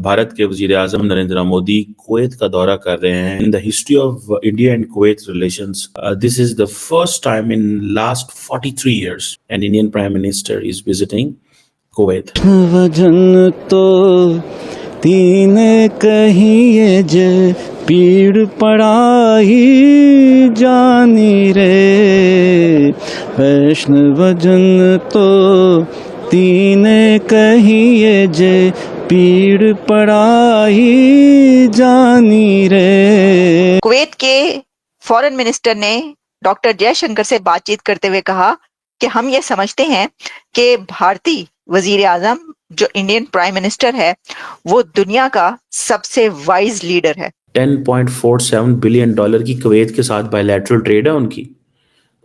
भारत के वजीर आजम नरेंद्र मोदी कुवैत का दौरा कर रहे हैं। In the history of India and Kuwait relations, this is the first time in last 43 years an Indian Prime Minister is visiting Kuwait. वजन तो तीन कहिए जे पीड़ पड़ाई जानी रे, वैष्णवजन तो तीन कहिए जे पीड़ पड़ाई जानी रे। कुवैत के फॉरेन मिनिस्टर ने डॉक्टर जयशंकर से बातचीत करते हुए कहा कि हम ये समझते हैं कि भारतीय वजीर आजम जो इंडियन प्राइम मिनिस्टर है वो दुनिया का सबसे वाइज लीडर है। $10.47 बिलियन की कुवैत के साथ बायलैटरल ट्रेड है उनकी,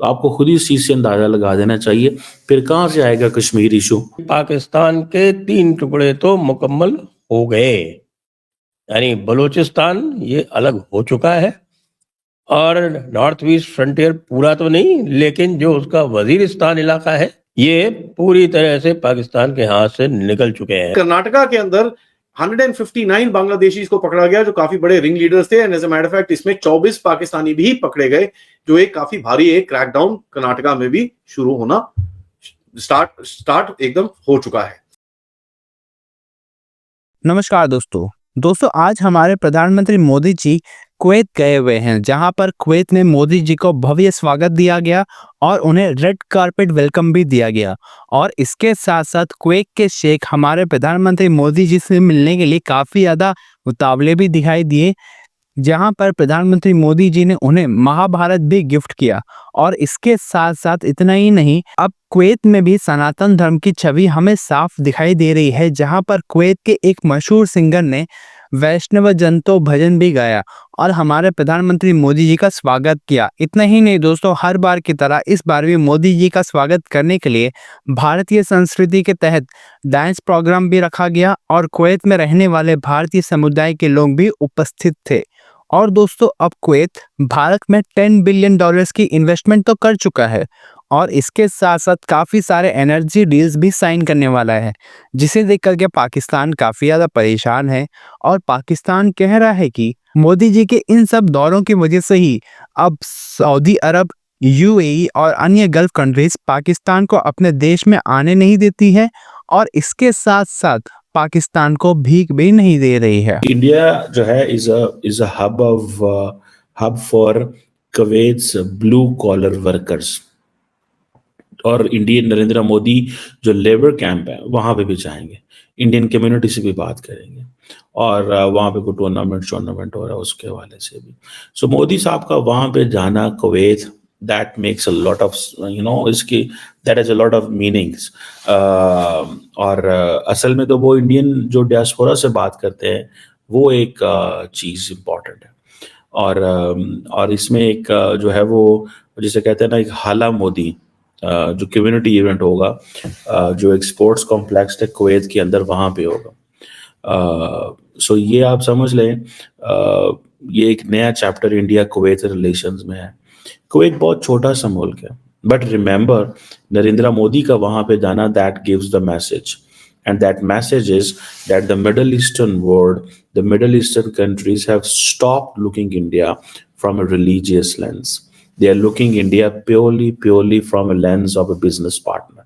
तो आपको खुद ही इस चीज से अंदाजा लगा देना चाहिए। फिर कहां से आएगा कश्मीर इशू? पाकिस्तान के 3 टुकड़े तो मुकम्मल हो गए, यानी बलूचिस्तान ये अलग हो चुका है और नॉर्थ ईस्ट फ्रंटियर पूरा तो नहीं, लेकिन जो उसका वजीरिस्तान इलाका है ये पूरी तरह से पाकिस्तान के हाथ से निकल चुके हैं। कर्नाटका के अंदर 159 बांग्लादेशी को पकड़ा गया जो काफी बड़े रिंग लीडर्स थे, and as a matter of fact इसमें 24 पाकिस्तानी भी पकड़े गए, जो एक काफी भारी एक क्रैकडाउन कर्नाटका में भी शुरू होना स्टार्ट एकदम हो चुका है। नमस्कार दोस्तों, आज हमारे प्रधानमंत्री मोदी जी कुवैत गए हुए हैं, जहां पर कुवैत में मोदी जी को भव्य स्वागत दिया गया और उन्हें रेड कारपेट वेलकम भी दिया गया। और इसके साथ साथ कुवैत के शेख हमारे प्रधानमंत्री मोदी जी से मिलने के लिए काफ़ी ज़्यादा उतावले भी दिखाई दिए, जहां पर प्रधानमंत्री मोदी जी ने उन्हें महाभारत भी गिफ्ट किया। और इसके साथ साथ इतना ही नहीं, अब कुवैत में भी सनातन धर्म की छवि हमें साफ दिखाई दे रही है, जहां पर कुवैत के एक मशहूर सिंगर ने वैष्णव जन तो भजन भी गाया और हमारे प्रधानमंत्री मोदी जी का स्वागत किया। इतना ही नहीं दोस्तों, हर बार की तरह इस बार भी मोदी जी का स्वागत करने के लिए भारतीय संस्कृति के तहत डांस प्रोग्राम भी रखा गया और कुवैत में रहने वाले भारतीय समुदाय के लोग भी उपस्थित थे। और दोस्तों, अब कुवैत भारत में $10 बिलियन की इन्वेस्टमेंट तो कर चुका है और इसके साथ साथ काफ़ी सारे एनर्जी डील्स भी साइन करने वाला है, जिसे देख करके पाकिस्तान काफ़ी ज़्यादा परेशान है। और पाकिस्तान कह रहा है कि मोदी जी के इन सब दौरों की वजह से ही अब सऊदी अरब, यूएई और अन्य गल्फ कंट्रीज पाकिस्तान को अपने देश में आने नहीं देती है और इसके साथ साथ पाकिस्तान को भीख भी नहीं दे रही है। इंडिया जो है is a hub for Kuwait's blue collar workers, और इंडियन नरेंद्र मोदी जो लेबर कैंप है वहाँ पे भी जाएंगे, इंडियन कम्युनिटी से भी बात करेंगे और वहाँ पे कोई टूर्नामेंट हो रहा है उसके हवाले से भी। सो मोदी साहब का वहाँ पे जाना Kuwait, that makes a lot of इसकी that has a lot of meanings. और असल में तो वो इंडियन जो डियास्पोरा से बात करते हैं वो एक चीज़ इम्पॉर्टेंट है। और इसमें एक जो है वो जिसे कहते हैं ना, एक हाला मोदी जो कम्युनिटी इवेंट होगा जो एक स्पोर्ट्स कॉम्प्लेक्स है कुवैत के अंदर, वहाँ पे होगा। सो ये आप समझ लें, ये एक नया चैप्टर इंडिया कुवैत रिलेशंस में है। कुवैत बहुत छोटा सा मुल्क है, बट रिमेंबर नरेंद्र मोदी का वहाँ पे जाना, that gives the message, and that message is that the Middle Eastern world, the Middle Eastern countries have stopped looking India from a religious lens. They are looking India purely from a lens of a business partner.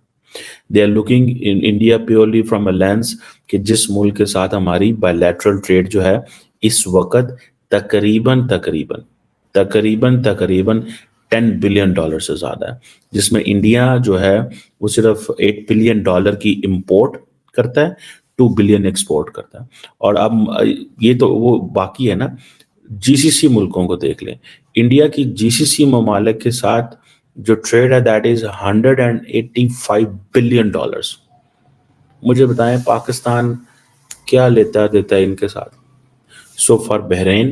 They are looking in India purely from a lens कि जिस मुल्क के साथ हमारी bilateral trade जो है इस वक्त तकरीबन $10 बिलियन से ज़्यादा है, जिसमें इंडिया जो है वो सिर्फ $8 बिलियन की इम्पोर्ट करता है, 2 बिलियन एक्सपोर्ट करता है। और अब ये तो वो बाकी है ना, जीसीसी मुल्कों को देख लें, इंडिया की जीसीसी ममालिक के साथ जो ट्रेड है दैट इज $185 बिलियन। मुझे बताएं पाकिस्तान क्या लेता देता है इनके साथ? So for Bahrain,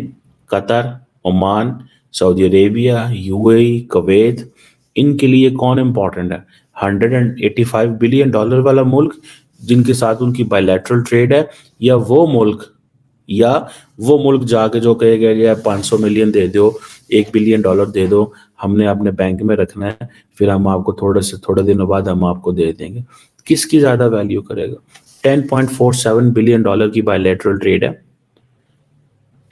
Qatar, Oman, Saudi Arabia, UAE, Kuwait, इनके लिए कौन इम्पोर्टेंट है? $185 बिलियन वाला मुल्क जिनके साथ उनकी बायलैटरल ट्रेड है, या वो मुल्क जाके जो कहेगा यार 500 मिलियन दे दो, $1 बिलियन दे दो, हमने अपने बैंक में रखना है, फिर हम आपको थोड़े दिनों बाद हम आपको दे देंगे। किसकी ज़्यादा वैल्यू करेगा? 10.47 बिलियन डॉलर की बायलैटरल ट्रेड है।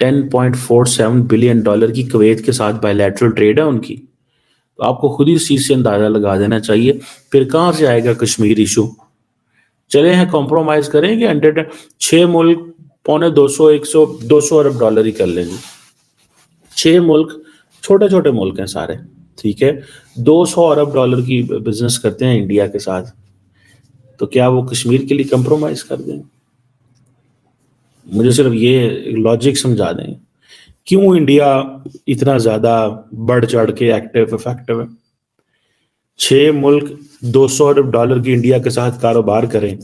10.47 बिलियन डॉलर की कुवैत के साथ बायलैटरल ट्रेड है उनकी। तो आपको खुद ही इस चीज से अंदाजा लगा देना चाहिए। फिर कहां से आएगा कश्मीर इशू? चले हैं कॉम्प्रोमाइज करेंगे 6 मुल्क पौने 200 100 200 अरब डॉलर ही कर लेंगे। 6 मुल्क छोटे छोटे मुल्क हैं सारे, ठीक है, 200 अरब डॉलर की बिजनेस करते हैं इंडिया के साथ, तो क्या वो कश्मीर के लिए कंप्रोमाइज कर देंगे? मुझे सिर्फ ये लॉजिक समझा दें, क्यों इंडिया इतना ज्यादा बढ़ चढ़ के एक्टिव इफेक्टिव है। 6 मुल्क 200 अरब डॉलर की इंडिया के साथ कारोबार करें,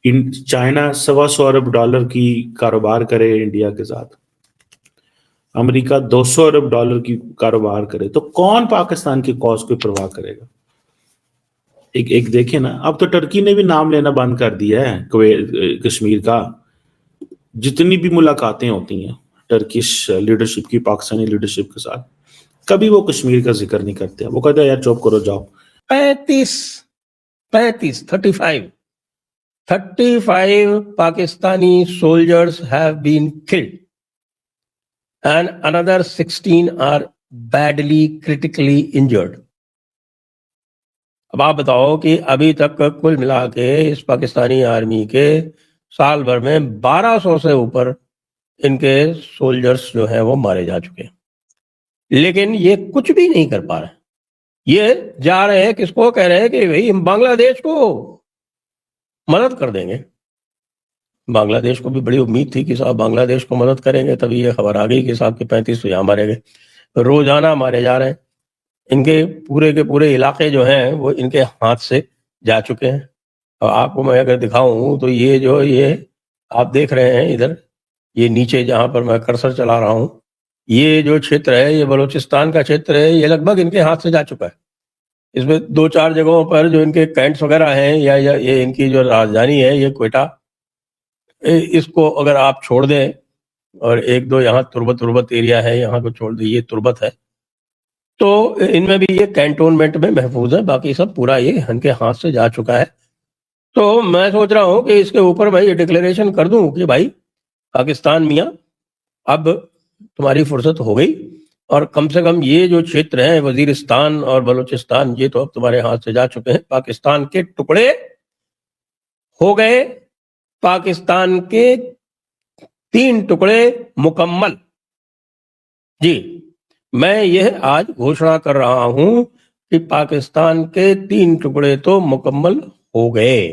चाइना 125 अरब डॉलर की कारोबार करे इंडिया के साथ, अमेरिका 200 अरब डॉलर की कारोबार करे, तो कौन पाकिस्तान की कॉज को परवाह करेगा? एक देखें ना, अब तो टर्की ने भी नाम लेना बंद कर दिया है कश्मीर का। जितनी भी मुलाकातें होती हैं टर्किश लीडरशिप की पाकिस्तानी लीडरशिप के साथ, कभी वो कश्मीर का जिक्र नहीं करते। वो कहते हैं यार चुप करो जाओ। 35 Pakistani soldiers have been killed and another 16 are badly critically injured. अब आप बताओ कि अभी तक कुल मिला के इस पाकिस्तानी आर्मी के साल भर में 1200 से ऊपर इनके सोल्जर्स जो हैं वो मारे जा चुके हैं, लेकिन ये कुछ भी नहीं कर पा रहे। ये जा रहे हैं, किसको कह रहे हैं कि भाई हम बांग्लादेश को मदद कर देंगे। बांग्लादेश को भी बड़ी उम्मीद थी कि साहब बांग्लादेश को मदद करेंगे, तभी ये खबर आ गई कि साहब के 35 तो यहाँ मारे गए। रोजाना मारे जा रहे हैं, इनके पूरे के पूरे इलाके जो हैं वो इनके हाथ से जा चुके हैं। और आपको मैं अगर दिखाऊं तो ये आप देख रहे हैं इधर, ये नीचे जहां पर मैं कर्सर चला रहा हूं, ये जो क्षेत्र है ये बलूचिस्तान का क्षेत्र है, ये लगभग इनके हाथ से जा चुका है। इसमें 2-4 जगहों पर जो इनके कैंट्स वगैरह हैं या ये इनकी जो राजधानी है ये क्वेटा, इसको अगर आप छोड़ दें और 1-2 यहाँ तुर्बत एरिया है, यहाँ को छोड़ दें, ये तुर्बत है, तो इनमें भी ये कैंटोनमेंट में महफूज है, बाकी सब पूरा ये इनके हाथ से जा चुका है। तो मैं सोच रहा हूँ कि इसके ऊपर मैं ये डिक्लेरेशन कर दूं कि भाई पाकिस्तान मियाँ, अब तुम्हारी फुर्सत हो गई और कम से कम ये जो क्षेत्र है वजीरिस्तान और बलूचिस्तान, ये तो अब तुम्हारे हाथ से जा चुके हैं। पाकिस्तान के टुकड़े हो गए, पाकिस्तान के 3 टुकड़े मुकम्मल। जी, मैं यह आज घोषणा कर रहा हूं कि पाकिस्तान के 3 टुकड़े तो मुकम्मल हो गए।